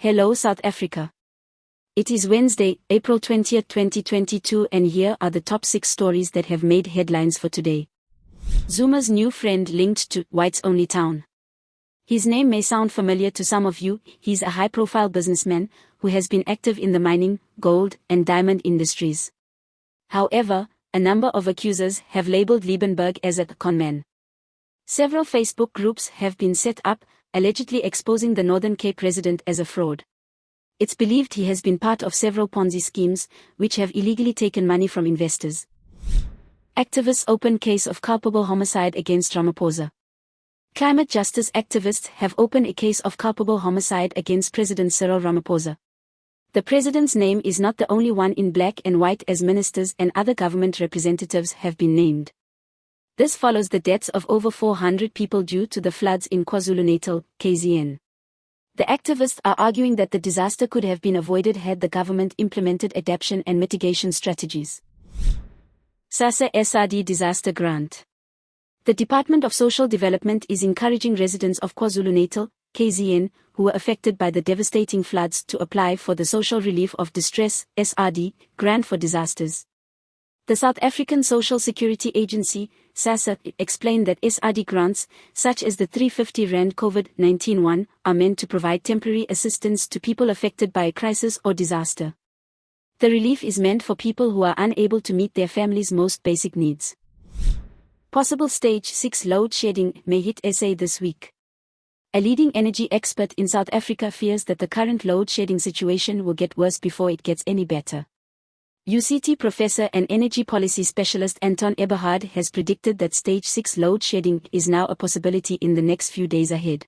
Hello South Africa. It is Wednesday, April 20, 2022, and here are the top 6 stories that have made headlines for today. Zuma's new friend linked to whites only town. His name may sound familiar to some of you. He's a high-profile businessman who has been active in the mining, gold, and diamond industries. However, a number of accusers have labeled Liebenberg as a conman. Several Facebook groups have been set up, allegedly exposing the Northern Cape resident as a fraud. It's believed he has been part of several Ponzi schemes, which have illegally taken money from investors. Activists open case of culpable homicide against Ramaphosa. Climate justice activists have opened a case of culpable homicide against President Cyril Ramaphosa. The president's name is not the only one in black and white, as ministers and other government representatives have been named. This follows the deaths of over 400 people due to the floods in KwaZulu-Natal, KZN. The activists are arguing that the disaster could have been avoided had the government implemented adaptation and mitigation strategies. SSA SDR disaster grant. The Department of Social Development is encouraging residents of KwaZulu-Natal, KZN, who were affected by the devastating floods to apply for the Social Relief of Distress (SRD) grant for disasters. The South African Social Security Agency, SSA, explained that SRD grants, such as the R350 COVID-19 one, are meant to provide temporary assistance to people affected by a crisis or disaster. The relief is meant for people who are unable to meet their family's most basic needs. Possible stage 6 load shedding may hit SA this week. A leading energy expert in South Africa fears that the current load shedding situation will get worse before it gets any better. UCT professor and energy policy specialist Anton Eberhard has predicted that stage 6 load shedding is now a possibility in the next few days ahead.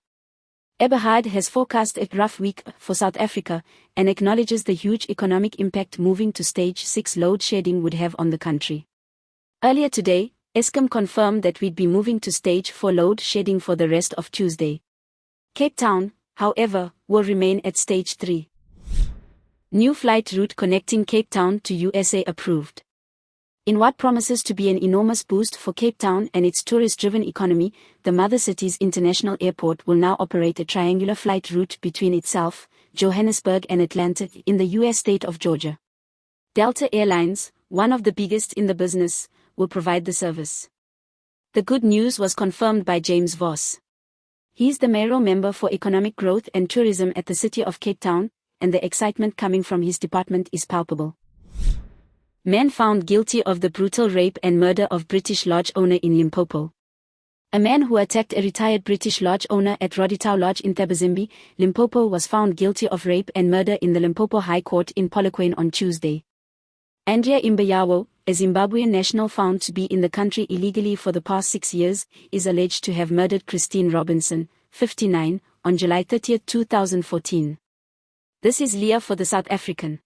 Eberhard has forecast a rough week for South Africa and acknowledges the huge economic impact moving to stage 6 load shedding would have on the country. Earlier today, Eskom confirmed that we'd be moving to stage 4 load shedding for the rest of Tuesday. Cape Town, however, will remain at stage 3. New flight route connecting Cape Town to USA approved. In what promises to be an enormous boost for Cape Town and its tourist-driven economy, the mother city's international airport will now operate a triangular flight route between itself, Johannesburg and Atlanta in the U.S. state of Georgia. Delta Airlines, one of the biggest in the business, will provide the service. The good news was confirmed by James Voss. He's the mayoral member for economic growth and tourism at the city of Cape Town, and the excitement coming from his department is palpable. Man found guilty of the brutal rape and murder of British Lodge owner in Limpopo. A man who attacked a retired British Lodge owner at Roditau Lodge in Thabazimbi, Limpopo, was found guilty of rape and murder in the Limpopo High Court in Polokwane on Tuesday. Andrea Imbayawo, a Zimbabwean national found to be in the country illegally for the past 6 years, is alleged to have murdered Christine Robinson, 59, on July 30, 2014. This is Leah for the South African.